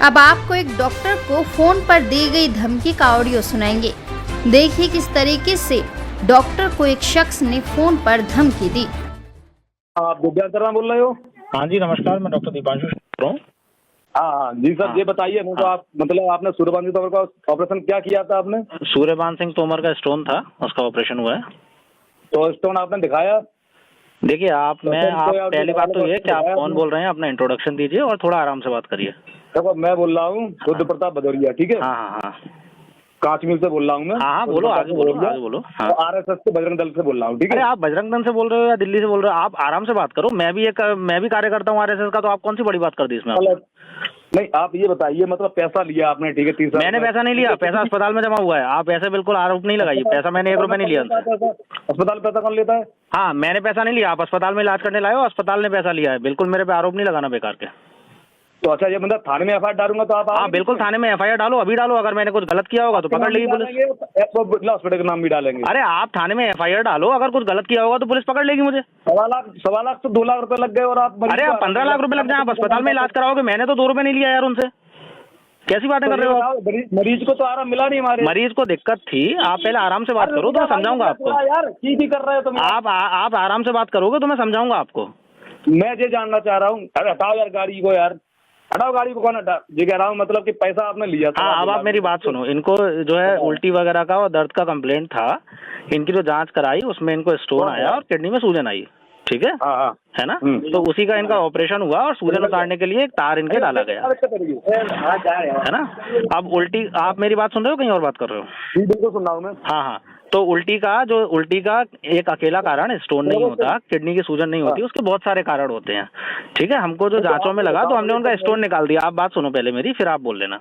अब आपको एक डॉक्टर को फोन पर दी गई धमकी का ऑडियो सुनाएंगे। देखिए किस तरीके से डॉक्टर को एक शख्स ने फोन पर धमकी दी। आप दिव्या शर्मा बोल रहे हो? हाँ जी नमस्कार, मैं डॉक्टर दीपांशु बोल रहा हूँ। हाँ जी सर, ये बताइए मुझे, आप मतलब आपने सूर्यकांत तोमर का ऑपरेशन क्या किया था आपने? सूर्यकांत सिंह तोमर का स्टोन था, उसका ऑपरेशन हुआ है। तो स्टोन आपने दिखाया? देखिए आप पहली बात तो ये कि आप कौन बोल रहे हैं, अपना इंट्रोडक्शन दीजिए और थोड़ा आराम से बात करिए। देखो मैं बोल रहा हूँ बुद्ध प्रताप भदौरिया, ठीक है? हाँ हाँ हाँ काश्मीर से बोल रहा हूँ मैं। हाँ बोलो, आगे बोलो। हाँ। RSS से बजरंग दल से बोल रहा हूँ, ठीक है? अरे आप बजरंग दल से बोल रहे हो या दिल्ली से बोल रहे हो, आप आराम से बात करो। मैं भी कार्यकर्ता हूँ RSS का, तो आप कौन सी बड़ी बात कर दी इसमें? नहीं आप ये बताइए, मतलब पैसा लिया आपने, ठीक है? 30 मैंने पैसा नहीं लिया, पैसा अस्पताल में जमा हुआ है। आप ऐसे बिल्कुल आरोप नहीं लगाइए, पैसा मैंने 1 रुपया नहीं लिया। अस्पताल पैसा कौन लेता है? हाँ मैंने पैसा नहीं लिया, आप अस्पताल में इलाज करने लाए हो, अस्पताल ने पैसा लिया है। बिल्कुल मेरे पे आरोप नहीं लगाना बेकार के। तो अच्छा, ये मतलब थाने में FIR डालूंगा तो आप? हाँ बिल्कुल थाने में FIR डालो, अभी डालो। अगर मैंने कुछ गलत किया होगा तो पकड़ लेगी पुलिस। बिरला हॉस्पिटल का नाम भी डालेंगे? अरे आप थाने में FIR डालो, अगर कुछ गलत किया होगा तो पुलिस पकड़ लेगी मुझे। 1.25 लाख से 2 लाख रुपए लग गए और आप? अरे आप 15 लाख रुपए लग जाए, आप अस्पताल में इलाज कराओगे। मैंने तो 2 रुपए नहीं लिया यार उनसे, कैसी बातें कर रहे हो आप? मरीज को तो आराम मिला नहीं हमारे। मरीज को दिक्कत थी, आप पहले आराम से बात करो तो मैं समझाऊंगा आपको। यार की कर रहे हो तुम? आप आराम से बात करोगे तो मैं समझाऊंगा आपको। मैं ये जानना चाह रहा हूँ। अरे हटाओ यार गाड़ी को, यार हटाओ गाड़ी को। कौन हटा? ये कह रहा हूँ मतलब कि पैसा आपने लिया। हाँ अब आप मेरी बात सुनो। इनको जो है उल्टी वगैरह का और दर्द का कंप्लेंट था, इनकी जो जांच कराई उसमें इनको स्टोन आया और किडनी में सूजन आई, ठीक है? हाँ है ना? तो उसी का इनका ऑपरेशन हुआ और सूजन उतारने के लिए एक तार इनके डाला गया, है ना? अब उल्टी, आप मेरी बात सुन रहे हो कहीं और बात कर रहे हो? बिल्कुल सुन रहा हूँ मैं। हाँ तो उल्टी का एक अकेला कारण स्टोन नहीं होता, किडनी की सूजन नहीं होती, उसके बहुत सारे कारण होते हैं, ठीक है? हमको जो जांचों में लगा तो हमने उनका स्टोन निकाल दिया। आप बात सुनो पहले मेरी, फिर आप बोल लेना।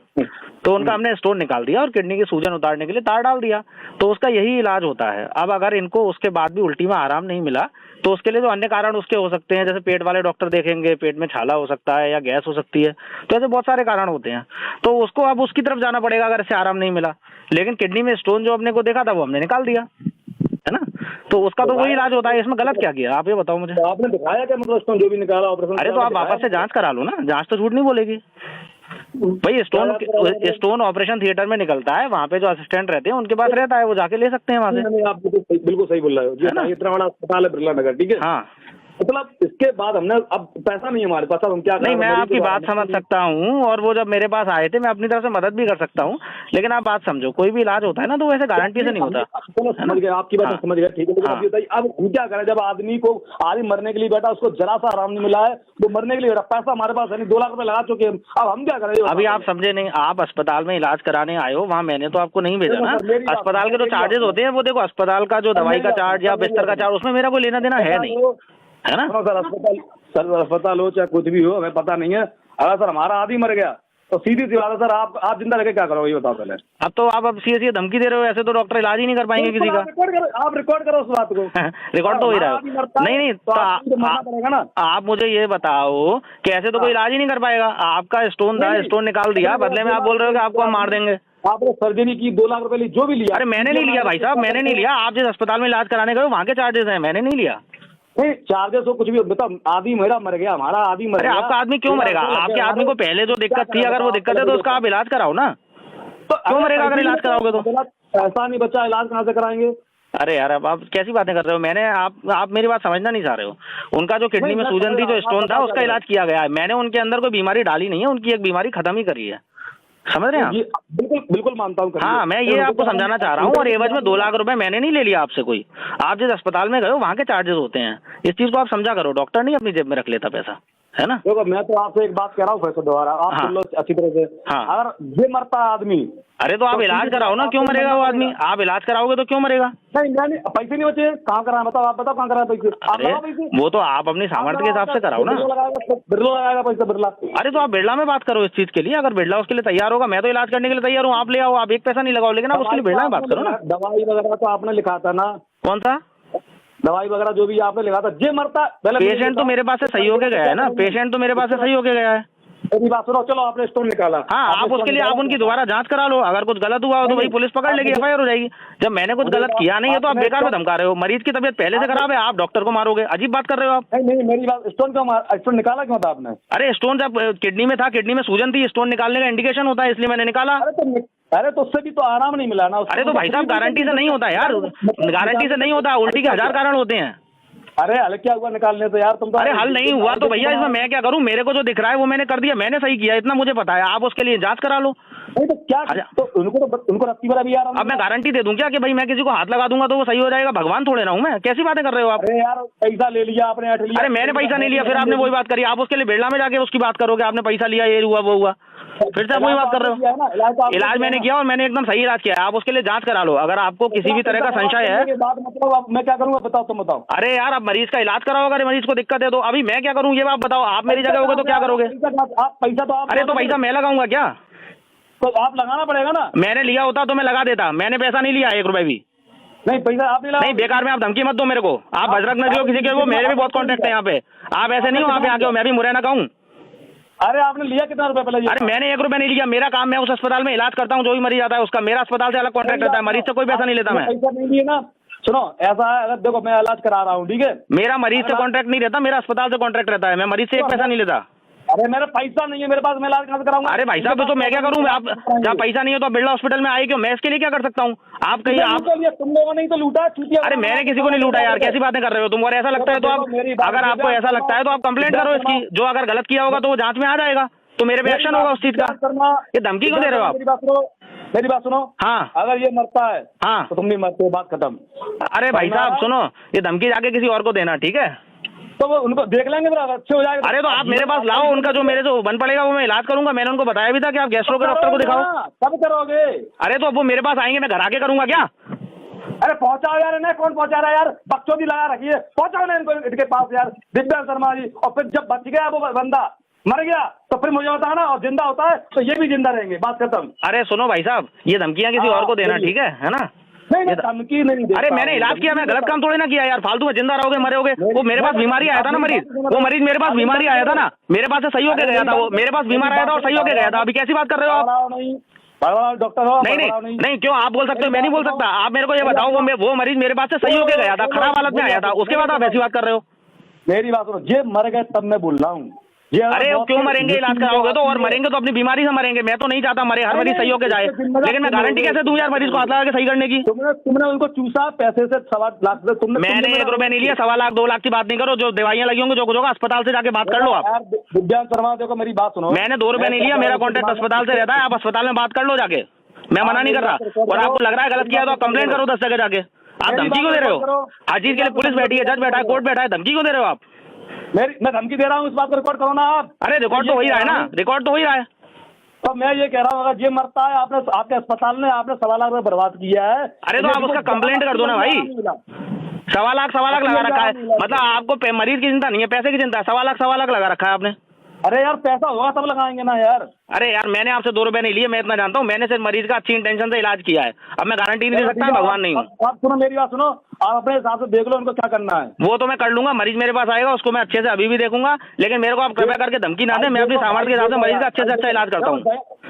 तो उनका हमने स्टोन निकाल दिया और किडनी की सूजन उतारने के लिए तार डाल दिया। तो उसका यही इलाज होता है। अब अगर इनको उसके बाद भी उल्टी में आराम नहीं मिला तो उसके लिए जो अन्य कारण उसके हो सकते हैं, जैसे पेट वाले डॉक्टर देखेंगे, पेट में छाला हो सकता है या गैस हो सकती है, तो ऐसे बहुत सारे कारण होते हैं। तो उसको अब उसकी तरफ जाना पड़ेगा अगर इससे आराम नहीं मिला। लेकिन किडनी में स्टोन जो अपने को देखा था वो हमने निकाल दिया, है ना? तो उसका तो वही इलाज होता है। इसमें गलत क्या किया आप ये बताओ मुझे। तो आपने दिखाया क्या, मतलब स्टोन जो भी निकाला ऑपरेशन? अरे तो आप वापस से जांच करा लो ना, जांच तो झूठ नहीं बोलेगी भाई। स्टोन ऑपरेशन थिएटर में निकलता है, वहाँ पे जो असिस्टेंट रहते हैं उनके पास रहता है, वो जाके ले सकते हैं वहाँ से। नहीं, आप बिल्कुल सही बोल रहे हो। ये इतना बड़ा अस्पताल है बिरला नगर, ठीक है? हाँ मतलब इसके बाद हमने, अब पैसा नहीं है हमारे पास, अब हम क्या करें? नहीं, मैं आपकी बात समझ सकता हूँ और वो जब मेरे पास आए थे मैं अपनी तरफ से मदद भी कर सकता हूँ, लेकिन आप बात समझो, कोई भी इलाज होता है ना तो वैसे गारंटी से नहीं होता। समझ गए, आपकी बात समझ गए, ठीक है? लेकिन अब ये बताइए, अब हम क्या करें? जब आदमी मरने के लिए बैठा, उसको जरा सा आराम नहीं मिला है, वो मरने के लिए बैठा, पैसा हमारे पास है नहीं, 2 लाख रुपए लगा चुके हैं, अब हम क्या करें? अभी आप समझे नहीं, आप अस्पताल में इलाज कराने आए हो, वहाँ मैंने तो आपको नहीं भेजा ना। अस्पताल के जो चार्जेस होते हैं वो देखो, अस्पताल का जो दवाई का चार्ज या बिस्तर का चार्ज, उसमें मेरा कोई लेना देना है नहीं, है ना? सर अस्पताल हो चाहे कुछ भी हो, हमें पता नहीं है। अगर सर हमारा आदमी मर गया तो सीधी सी बात है सर, आप जिंदा रह क्या करोगे ये बताओ पहले। अब तो आप सीधे धमकी दे रहे हो, ऐसे तो डॉक्टर इलाज ही नहीं कर पाएंगे किसी का। आप रिकॉर्ड करो उस बात को। रिकॉर्ड तो हो ही रहा है। नहीं तो आप मुझे ये बताओ कि ऐसे तो कोई इलाज ही नहीं कर पाएगा। आपका स्टोन था, स्टोन निकाल दिया, बदले में आप बोल रहे हो कि आपको हम मार देंगे। आपने सर्जरी की, 2 लाख रुपए ली, जो भी लिया। अरे मैंने नहीं लिया भाई साहब, मैंने नहीं लिया। आप जिस अस्पताल में इलाज कराने गए वहाँ के चार्जेस हैं, मैंने नहीं लिया। नहीं चार्जेस हो कुछ भी बताओ, आदमी मेरा मर गया, हमारा आदमी मर गया। आपका आदमी क्यों मरेगा? आपके आदमी को पहले जो दिक्कत थी, अगर वो दिक्कत है तो उसका आप इलाज कराओ ना। तो क्यों मरेगा अगर इलाज कराओगे तो? पैसा नहीं बचा, इलाज कहाँ से कराएंगे? अरे यार अब आप कैसी बातें कर रहे हो? मैंने आप मेरी बात समझना नहीं चाह रहे हो। उनका जो किडनी में सूजन थी, जो स्टोन था, उसका इलाज किया गया है। मैंने उनके अंदर कोई बीमारी डाली नहीं है, उनकी एक बीमारी खत्म ही करी है। समझ रहे हैं आप? बिल्कुल मानता हूँ। हाँ मैं ये आपको समझाना चाह रहा हूँ। और एवज में 2 लाख रुपए मैंने नहीं ले लिया आपसे कोई। आप जिस अस्पताल में गए हो वहाँ के चार्जेस होते हैं, इस चीज को आप समझा करो। डॉक्टर नहीं अपनी जेब में रख लेता पैसा, है ना? देखो मैं तो आपसे एक बात कह रहा हूँ फिर से दोबारा, आप सुन लो अच्छी तरह से। अगर ये मरता है आदमी, अरे तो आप इलाज कराओ ना, क्यों मरेगा वो आदमी? आप इलाज कराओगे तो क्यों मरेगा? नहीं पैसे नहीं बचे, कहाँ करा बताओ? आप बताओ कहाँ करा पैसे? अरे वो तो आप अपनी सामर्थ्य के हिसाब से कराओ ना। बिरला लगाएगा पैसा, बिरला। अरे तो आप बिरला में बात करो इस चीज के लिए। अगर बिरला उसके लिए तैयार होगा, मैं तो इलाज करने के लिए तैयार हूँ, आप ले आओ, आप एक पैसा नहीं लगाओ, लेकिन आप उसके लिए बिरला में बात करो ना। दवाई वगैरह तो आपने लिखा था ना? कौन सा दवाई वगैरह जो भी आपने लिखा था, जे मरता पेशेंट तो मेरे पास से सही होके गया है ना। पेशेंट तो मेरे पास से सही होके गया है। मेरी बात सुनो, चलो आपने स्टोन निकाला। हाँ, आप उसके लिए आप उनकी दोबारा जांच करा लो। अगर कुछ गलत हुआ हो तो भाई पुलिस पकड़ लेगी, FIR हो जाएगी। जब मैंने कुछ गलत किया नहीं है तो आप बेकार में धमका रहे हो। मरीज की तबीयत पहले से खराब है, आप डॉक्टर को मारोगे, अजीब बात कर रहे हो आप। नहीं, मेरी बात, स्टोन निकाला क्यों था आपने? अरे स्टोन जब किडनी में था, किडनी में सूजन थी, स्टोन निकालने का इंडिकेशन होता है, इसलिए मैंने निकाला। अरे तो उससे भी तो आराम नहीं मिला ना। अरे तो भाई साहब गारंटी से नहीं होता यार, गारंटी से नहीं होता, उल्टी के 1000 कारण होते हैं। अरे हल क्या हुआ निकालने से यार, तुम तो। अरे हल नहीं हुआ तो भैया इसमें मैं क्या करूं? मेरे को जो दिख रहा है वो मैंने कर दिया, मैंने सही किया, इतना मुझे पता है। आप उसके लिए जांच करा लो। नहीं तो क्या, तो उनको रत्ती वाला भी यार। अब मैं गारंटी दे दूं क्या कि भाई मैं किसी को हाथ लगा दूंगा तो वो सही हो जाएगा? भगवान थोड़े ना हूं मैं, कैसी बातें कर रहे हो आप? अरे यार पैसा ले लिया आपने, हट लिया। अरे मैंने पैसा नहीं लिया, फिर आपने वही बात करी। आप उसके लिए बिरला में जाके उसकी बात करोगे, आपने पैसा लिया, ये हुआ वो हुआ, फिर से आप वही बात कर रहे हो। इलाज मैंने किया और मैंने एकदम सही इलाज किया है। आप उसके लिए जांच करा लो। अगर आपको किसी भी तरह का संशय है, मतलब मैं क्या करूंगा बताओ, तुम बताओ। अरे यार आप मरीज का इलाज कराओ, अगर मरीज को दिक्कत है तो। अभी मैं क्या करूं ये आप बताओ? आप मेरी जगह होगे तो क्या करोगे? आप पैसा तो आप। अरे तो पैसा मैं लगाऊंगा क्या? तो आप लगाना पड़ेगा ना। मैंने लिया होता तो मैं लगा देता, मैंने पैसा नहीं लिया 1 रुपए भी। नहीं पैसा आप नहीं, बेकार में आप धमकी मत दो मेरे को। आप बजरंग नदी हो किसी के, वो मेरे भी बहुत कॉन्टेक्ट है यहाँ पे। आप ऐसे नहीं हो, आप आगे हो, मैं भी मुरैना का हूँ। अरे आपने लिया कितना रुपए पहले? अरे मैंने 1 रुपया नहीं लिया, मेरा काम, मैं उस अस्पताल में इलाज करता हूँ, जो भी मरीज आता है उसका मेरा अस्पताल से अलग कॉन्ट्रैक्ट रहता है, मरीज से कोई पैसा नहीं लेता मैं। पैसा नहीं लिया ना। सुनो ऐसा है, अगर देखो मैं इलाज करा रहा हूँ, ठीक है, मेरा मरीज से कॉन्ट्रैक्ट नहीं रहता, मेरा अस्पताल से कॉन्ट्रैक्ट रहता है, मैं मरीज से 1 पैसा नहीं लेता। अरे मेरा पैसा नहीं है मेरे पास, मैं इलाज कहाँ से कराऊंगा? अरे भाई साहब तो मैं क्या करूँ? आप जहाँ पैसा नहीं है तो आप बिरला हॉस्पिटल में आए क्यों? मैं इसके लिए क्या कर सकता हूँ? आप कहीं आप तुम लोगों ने तो लूटा। अरे मैंने किसी को नहीं लूटा यार, कैसी बातें कर रहे हो तुम? और ऐसा लगता है तो आप, अगर आपको ऐसा लगता है तो आप कंप्लेंट करो इसकी। जो अगर गलत किया होगा तो वो जांच में आ जाएगा, तो मेरे पे एक्शन होगा उस चीज का। ये धमकी क्यों दे रहे हो आप? मेरी बात सुनो। हाँ, अगर ये मरता है हाँ तो तुम भी मरते हो, बात खत्म। अरे भाई साहब सुनो, ये धमकी जाके किसी और को देना, ठीक है? तो वो उनको देख लेंगे, फिर अच्छे हो जाएगा। अरे तो आप मेरे पास लाओ, उनका जो मेरे जो बन पड़ेगा वो मैं इलाज करूंगा। मैंने उनको बताया भी था कि आप गैस्ट्रो के डॉक्टर को दिखाओ। कब करोगे? अरे तो अब वो मेरे पास आएंगे, मैं घर आके करूंगा क्या? अरे पहुंचाओ यार, इन्हें कौन पहुंचा रहा है यार? बच्चों की लगा रखी है, पहुंचाओ ना इनको इनके पास यार, दिव्यांग शर्मा जी। और फिर जब बच गया वो बंदा, मर गया, तो फिर मुझे बताना। और जिंदा होता है तो ये भी जिंदा रहेंगे, बात खत्म। अरे सुनो भाई साहब, ये धमकियां किसी और को देना, ठीक है ना? नहीं धमकी नहीं। अरे मैंने इलाज किया, मैं गलत काम थोड़ी ना किया यार। फालतू में जिंदा रहोगे, मरोगे। वो मेरे पास बीमारी आया था ना मरीज, वो मरीज मेरे पास बीमारी आया था ना, मेरे पास से सही होके गया था। वो मेरे पास बीमार आया था और सही होके गया था। अभी कैसी बात कर रहे हो आप? डॉक्टर हो? नहीं क्यों? आप बोल सकते हो, मैं नहीं बोल सकता। आप मेरे को ये बताओ, वो मरीज मेरे पास से सही होके गया था, खराब हालत में आया था, उसके बाद आप ऐसी बात कर रहे हो? मेरी बात सुनो, ये मर गए तब मैं बोल रहा हूँ। अरे वो क्यों मरेंगे? इलाज कराओगे तो, और मरेंगे तो अपनी बीमारी से मरेंगे। मैं तो नहीं चाहता मरे, हर मरीज सही होके जाए, लेकिन मैं गारंटी कैसे दूं यार मरीज को हाथ लगा के सही करने की? तुमने उनको चूसा पैसे से 1.25 लाख से। मैंने 1 रुपया नहीं लिया। 1.25 लाख 2 लाख की बात नहीं करो। जो दवाइयां लगी होंगी जो अस्पताल से जाके बात कर लो आप। दिव्यांग शर्मा देखो मेरी बात सुनो, मैंने 2 रुपया नहीं लिया, मेरा कॉन्टैक्ट अस्पताल से रहता है। आप अस्पताल में बात कर लो जाके, मैं मना नहीं कर रहा। और आपको लग रहा है गलत किया तो आप कंप्लेंट करो 10 जगह जाके। आप धमकी क्यों दे रहे हो? हर चीज के लिए पुलिस बैठी है, जज बैठा है, कोर्ट बैठा है, धमकी क्यों दे रहे हो आप? मैं धमकी दे रहा हूँ, इस बात को रिकॉर्ड करो ना आप। अरे रिकॉर्ड तो हो ही रहा है ना, रिकॉर्ड तो हो ही रहा है। तो मैं ये कह रहा हूँ, अगर ये मरता है, आपने आपके अस्पताल ने आपने 1.25 लाख रुपए बर्बाद किया है। अरे तो आप उसका कंप्लेंट कर दो ना भाई। 1.25 लाख लगा रखा है, मतलब आपको मरीज की चिंता नहीं है, पैसे की चिंता है। 1.25 लाख लगा रखा है आपने। अरे यार पैसा होगा तब लगाएंगे ना यार। अरे यार मैंने आपसे 2 रुपए नहीं लिए, मैं इतना जानता हूँ। मैंने सिर्फ मरीज का अच्छी इंटेंशन से इलाज किया है। अब मैं गारंटी नहीं दे सकता, भगवान नहीं हूँ। आप सुनो मेरी बात सुनो, आप अपने हिसाब से देख लो उनको क्या करना है। वो तो मैं कर लूंगा। मरीज मेरे पास आएगा, उसको मैं अच्छे से अभी भी देखूंगा, लेकिन मेरे को आप कृपया करके धमकी ना दें। मैं अपनी सामर्थ्य के हिसाब से मरीज का अच्छे से अच्छा इलाज करता हूँ।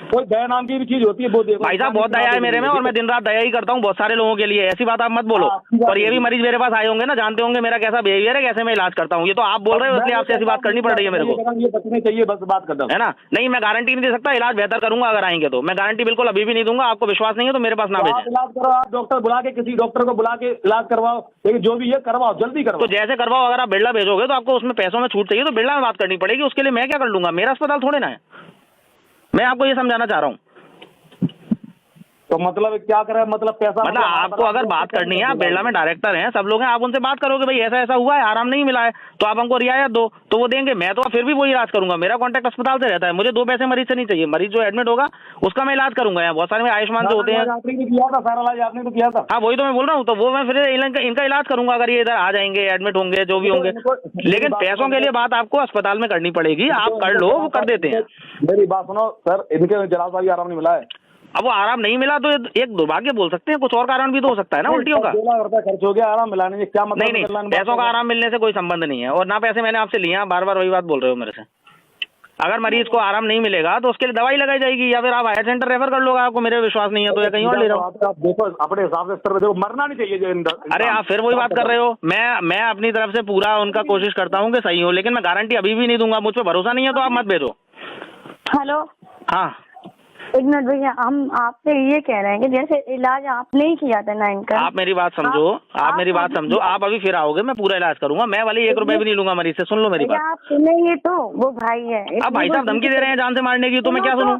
कोई दया नाम की भी चीज होती है, वो देखो भाई साहब बहुत दया है मेरे में, और मैं दिन रात दया ही करता हूँ बहुत सारे लोगों के लिए। ऐसी बात आप मत बोलो। और ये भी मरीज मेरे पास आए होंगे ना, जानते होंगे मेरा कैसा बिहेवियर है, कैसे मैं इलाज करता हूँ। ये तो आप बोल रहे हो, इसलिए आपसे ऐसी बात करनी पड़ रही है मेरे को, ये बचने चाहिए, बस बात करता हूँ, है ना? नहीं मैं गारंटी नहीं दे सकता, इलाज बेहतर करूंगा अगर आएंगे तो। मैं गारंटी बिल्कुल अभी भी नहीं दूंगा। आपको विश्वास नहीं है तो मेरे पास ना भेजें। इलाज करो, आप डॉक्टर बुला के, किसी डॉक्टर को बुला के इलाज करवाओ, लेकिन जो भी ये करवाओ, जल्दी करवाओ। तो जैसे करवाओ, अगर आप बिरला भेजोगे तो आपको उसमें पैसों में छूट चाहिए तो बिरला में बात करनी पड़ेगी। उसके लिए मैं क्या कर लूंगा? मेरा अस्पताल थोड़े ना है। मैं आपको ये समझाना चाह रहा हूँ। तो मतलब क्या करें, मतलब पैसा, मतलब आपको अगर बात करनी है, आप बिरला में डायरेक्टर हैं, सब लोग हैं, आप उनसे बात करोगे भाई ऐसा ऐसा हुआ है, आराम नहीं मिला है, तो आप हमको रियायत दो, तो वो देंगे। मैं तो फिर भी वही इलाज करूंगा। मेरा कॉन्टैक्ट अस्पताल से रहता है, मुझे 2 पैसे मरीज से नहीं चाहिए। मरीज जो एडमिट होगा उसका मैं इलाज करूंगा। यहाँ बहुत सारे में आयुष्मान जो होते हैं, आपने तो किया था, सारा इलाज आपने तो किया था। हाँ वही तो मैं बोल रहा हूँ। तो वो मैं फिर इनका इलाज करूंगा अगर ये इधर आ जाएंगे, एडमिट होंगे, जो भी होंगे। लेकिन पैसों के लिए बात आपको अस्पताल में करनी पड़ेगी। आप कर लो, वो कर देते हैं। मेरी बात सुनो सर, इनके जलाशय भी आराम नहीं मिला है। अब वो आराम नहीं मिला तो एक दुर्भाग्य बोल सकते हैं, कुछ और कारण भी तो हो सकता है ना उल्टियों का। 2 लाख रुपए खर्च हो गया, आराम मिला नहीं, क्या मतलब? नहीं पैसों का आराम मिलने से कोई संबंध नहीं है, और ना पैसे मैंने आपसे लिए हैं। बार बार वही बात बोल रहे हो मेरे से। अगर मरीज को आराम नहीं मिलेगा तो उसके लिए दवाई लगाई जाएगी, या फिर आप हायर सेंटर रेफर कर लोगे। आपको मेरे विश्वास नहीं है तो या कहीं और ले जाओ। आप देखो अपने हिसाब से स्तर पे देखो, मरना नहीं चाहिए जो अरे आप फिर वही बात कर रहे हो। मैं अपनी तरफ से पूरा उनका कोशिश करता हूँ कि सही हो, लेकिन मैं गारंटी अभी भी नहीं दूंगा। मुझ पर भरोसा नहीं है तो आप मत भेजो। हेलो, हाँ, एक मिनट भैया, हम आपसे ये कह रहे हैं कि जैसे इलाज आपने ही किया था ना इनका। आप मेरी बात समझो, आप मेरी बात समझो। आप अभी फिर आओगे, मैं पूरा इलाज करूंगा। मैं वाली 1 रुपए भी नहीं लूंगा मरीज से। सुन लो मेरी बात। आप सुनेंगे तो वो भाई है। अब भाई साहब धमकी दे रहे हैं जान से मारने की, तो मैं क्या सुनूं?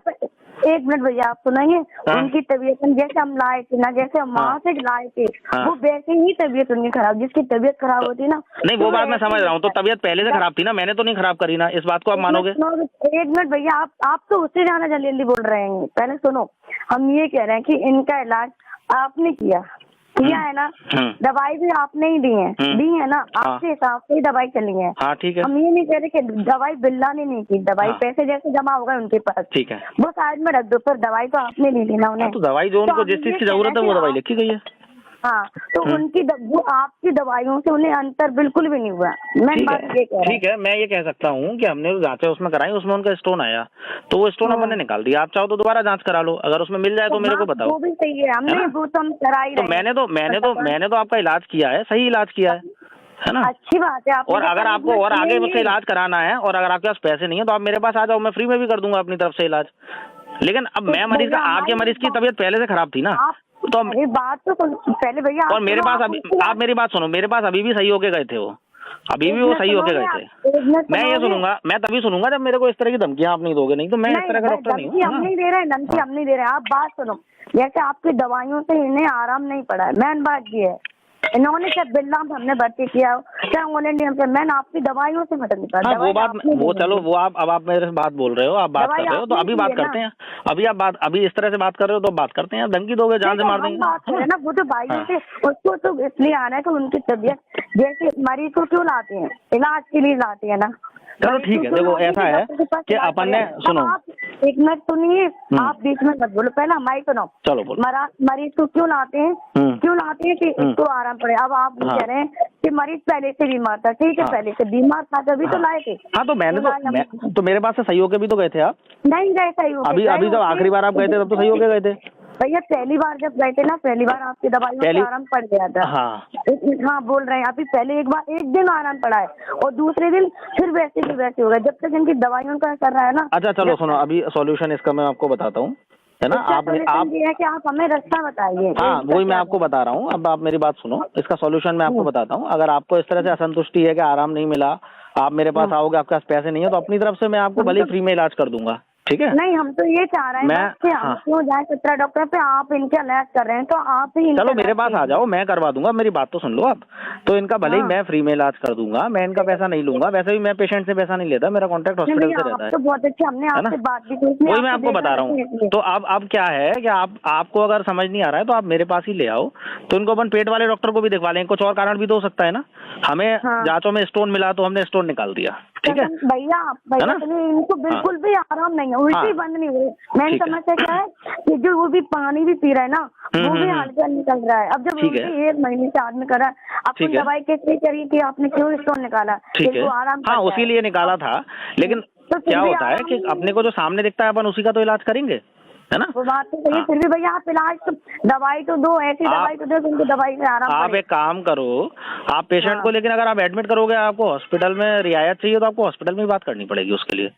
एक मिनट भैया, आप सुनेंगे। हाँ। उनकी तबीयत जैसे हम लाए थे ना, जैसे हम वहाँ से लाए थे, हाँ। वो वैसे ही तबीयत उनकी खराब, जिसकी तबीयत खराब होती है ना। नहीं, वो बात मैं समझ रहा हूँ। तो तबीयत पहले से खराब थी ना, मैंने तो नहीं खराब करी ना। इस बात को आप मानोगे? एक मिनट भैया, आप तो उससे ज्यादा जल्दी जल्दी बोल रहे हैं। पहले सुनो, हम ये कह रहे हैं कि इनका इलाज आपने किया है ना, दवाई भी आपने ही दी है ना, आपके हिसाब से ही दवाई चली है। हाँ ठीक है। हम ये नहीं कह रहे कि दवाई बिल्ला ने नहीं की, दवाई पैसे जैसे जमा हो गए उनके पास, ठीक है, वो साइड में रख दो, पर दवाई तो आपने ली थी ना उन्हें। तो दवाई जो उनको जिस चीज की जरूरत है वो दवाई लिखी गई है। हाँ, तो उनकी वो आपकी दवाइयों से उन्हें अंतर बिल्कुल भी नहीं हुआ। मैं बात ये कह रहा हूँ। ठीक है, मैं ये कह सकता हूँ कि हमने जो जांचें उसमें कराई, उसमें उनका स्टोन आया, तो वो स्टोन अपन ने निकाल दिया। आप चाहो तो दोबारा जांच करा लो, अगर उसमें मिल जाए तो मेरे को बताओ। वो भी सही है, हमने वो तो हम करा ही तो मैंने तो आपका इलाज किया है, सही इलाज किया है ना। अच्छी बात है। और अगर आपको और आगे मुझसे इलाज कराना है, और अगर आपके पास पैसे नहीं है तो आप मेरे पास आ जाओ, मैं फ्री में भी कर दूंगा अपनी तरफ से इलाज। लेकिन अब मैं मरीज, आपके मरीज की तबीयत पहले से खराब थी ना, तो बात तो पहले भैया, और मेरे पास अभी, आप मेरी बात सुनो, मेरे पास अभी भी सही होके गए थे वो, अभी भी वो सही होके गए थे। मैं ये सुनूंगा, मैं तभी सुनूंगा जब मेरे को इस तरह की धमकियां आप नहीं दोगे, नहीं तो मैं इस तरह का डॉक्टर नहीं हूँ। हम नहीं दे रहे हैं धमकी, हम नहीं दे रहे हैं। आप बात सुनो, जैसे आपकी दवाइयों से इन्हें आराम नहीं पड़ा है, मैंने बात की है। इन्होंने चाहे बिल्ला हमने भर्ती किया, चाहे ऑनलाइन, मैंने आपकी दवाइयों से मदद नहीं पड़ा। वो बात, वो चलो, वो आप अब आप मेरे से बात बोल रहे हो, आप बात कर रहे हो, तो अभी बात करते हैं। अभी इस तरह से बात कर रहे हो तो बात करते हैं। धमकी दोगे जान से मार देंगे बात करें ना, वो तो भाइयों से उसको तो इसलिए आना है कि उनकी तबीयत, जैसे मरीज को क्यों लाते हैं, इलाज के लिए लाते हैं ना। चलो ठीक है, देखो ऐसा है कि अपन ने, सुनो एक मिनट सुनिए, आप बीच में मत बोलो, पहले हमारी सुनो। चलो बोलो। मरीज को क्यों लाते हैं, कि उसको आराम पड़े। अब आप कह रहे हैं कि मरीज पहले से बीमार था, ठीक है, पहले से बीमार था तभी तो लाए थे। हाँ, तो मैंने तो मेरे पास से सही होके भी तो गए थे आप। नहीं गए सही हो, अभी जब आखिरी बार आप गए थे तब तो सही होके गए थे भैया। पहली बार जब गए थे ना, पहली बार आपकी दवाइयों से आराम पड़ गया था। हाँ बोल रहे हैं, अभी पहले एक दिन आराम पड़ा है, और दूसरे दिन फिर वैसे ही वैसे हो गया, जब तक इनकी दवाइयों का कर रहा है ना। अच्छा चलो सुनो, अभी सॉल्यूशन इसका मैं आपको बताता हूँ, है ना। आप ये है कि आप हमें रास्ता बताइए। हाँ, वही मैं आपको बता रहा हूँ। अब आप मेरी बात सुनो, इसका सॉल्यूशन मैं आपको बताता हूँ। अगर आपको इस तरह से असंतुष्टि है कि आराम नहीं मिला, आप मेरे पास आओगे, आपके पास पैसे नहीं है, तो अपनी तरफ से मैं आपको भले फ्री में इलाज कर दूंगा, ठीक है। नहीं, हम तो ये चाह रहे हैं कि हम क्यों जाए 17 डॉक्टर पे, आप इनके इलाज कर रहे हैं तो आप ही चलो मेरे पास आ जाओ, मैं करवा दूंगा। मेरी बात तो सुन लो आप। तो इनका भले ही मैं फ्री में इलाज कर दूंगा, मैं इनका पैसा नहीं लूंगा। वैसे भी मैं पेशेंट से पैसा नहीं लेता, मेरा कॉन्ट्रैक्ट हॉस्पिटल से रहता है। तो बहुत अच्छे, हमने आपसे बात भी की, वही मैं आपको बता रहा हूँ। तो अब क्या है कि आपको अगर समझ नहीं आ रहा है तो आप मेरे पास ही ले आओ, तो इनको अपन पेट वाले डॉक्टर को भी दिखवा लेंगे। कुछ और कारण भी तो हो सकता है ना। हमें जांचों में स्टोन मिला तो हमने स्टोन निकाल दिया, ठीक है भैया। इनको बिल्कुल भी आराम नहीं है, उल्टी बंद नहीं हुई। मैंने समस्या क्या है कि जो वो भी पानी भी पी रहा है ना, वो भी हल्का निकल रहा है। अब जब उल्टी 1 महीने से आदमी कर रहा है, आपको दवाई कैसे करिए कि आपने क्यों स्टोन निकाला, ठीक है। हाँ, उसी लिए निकाला था। लेकिन क्या होता है कि अपने को जो सामने दिखता है अपन उसी का तो इलाज करेंगे, है ना। वो बात तो सही है, फिर भी भैया आप इलाज तो, दवाई तो दो, ऐसी दवाई तो दो उनको दवाई से आराम। आप एक काम करो, आप पेशेंट को, लेकिन अगर आप एडमिट करोगे, आपको हॉस्पिटल में रियायत चाहिए तो आपको हॉस्पिटल में ही बात करनी पड़ेगी उसके लिए,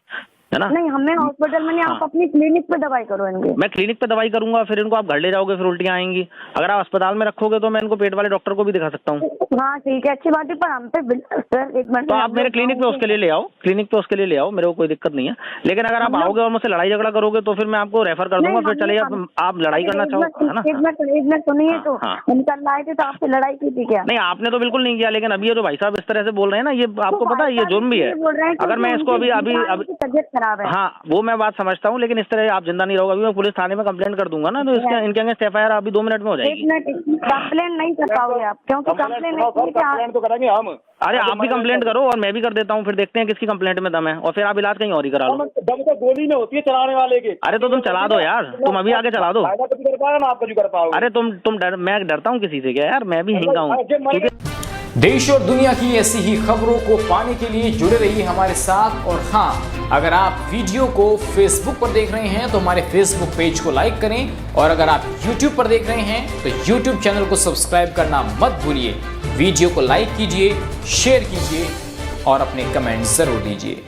है ना। नहीं, हमें हॉस्पिटल में नहीं, आप अपनी क्लिनिक पे दवाई करो इनकी। मैं क्लिनिक पे दवाई करूंगा, फिर इनको आप घर ले जाओगे, फिर उल्टियाँ आएंगी। अगर आप अस्पताल में रखोगे तो मैं इनको पेट वाले डॉक्टर को भी दिखा सकता हूँ। हाँ ठीक है, अच्छी बात है, पर हम पे सर एक मिनट, तो आप मेरे क्लिनिक पे उसके लिए ले आओ, क्लिनिक पे उसके लिए ले आओ, मेरे को कोई दिक्कत नहीं है। लेकिन अगर आप आओगे और मुझसे लड़ाई झगड़ा करोगे तो फिर मैं आपको रेफर कर दूंगा, फिर चलिए आप लड़ाई करना चाहो, है ना। एक मिनट सुनिए, तो हम कल आए थे तो आपसे लड़ाई की थी क्या? नहीं, आपने तो बिल्कुल नहीं किया, लेकिन अभी ये जो भाई साहब इस तरह से बोल रहे हैं ना, ये आपको पता है ये जुर्म भी है। अगर मैं इसको अभी तबियत खराब है, हाँ वो मैं बात समझता हूँ, लेकिन इस तरह आप जिंदा नहीं रहोगे। अभी मैं पुलिस थाने में कंप्लेंट कर दूंगा ना, तो इनके अगेंस्ट FIR अभी 2 मिनट में हो जाएगी। 1 मिनट कंप्लेंट नहीं कर पाओगे आप, क्योंकि कंप्लेंट तो करेंगे हम। अरे आप भी कंप्लेंट करो और मैं भी कर देता हूँ, फिर देखते हैं किसकी कंप्लेंट में दम है, और फिर आप इलाज कहीं और ही करा लो। दम तो गोली में होती है चलाने वाले के। अरे तो तुम चला दो यार, तुम अभी आगे चला दो। कर पाएगा ना, आप कर पाओगे। अरे मैं डरता हूँ किसी से क्या यार, मैं भी हिंगा हूँ। देश और दुनिया की ऐसी ही खबरों को पाने के लिए जुड़े रहिए हमारे साथ। और हाँ, अगर आप वीडियो को फेसबुक पर देख रहे हैं तो हमारे फेसबुक पेज को लाइक करें, और अगर आप यूट्यूब पर देख रहे हैं तो यूट्यूब चैनल को सब्सक्राइब करना मत भूलिए। वीडियो को लाइक कीजिए, शेयर कीजिए और अपने कमेंट जरूर दीजिए।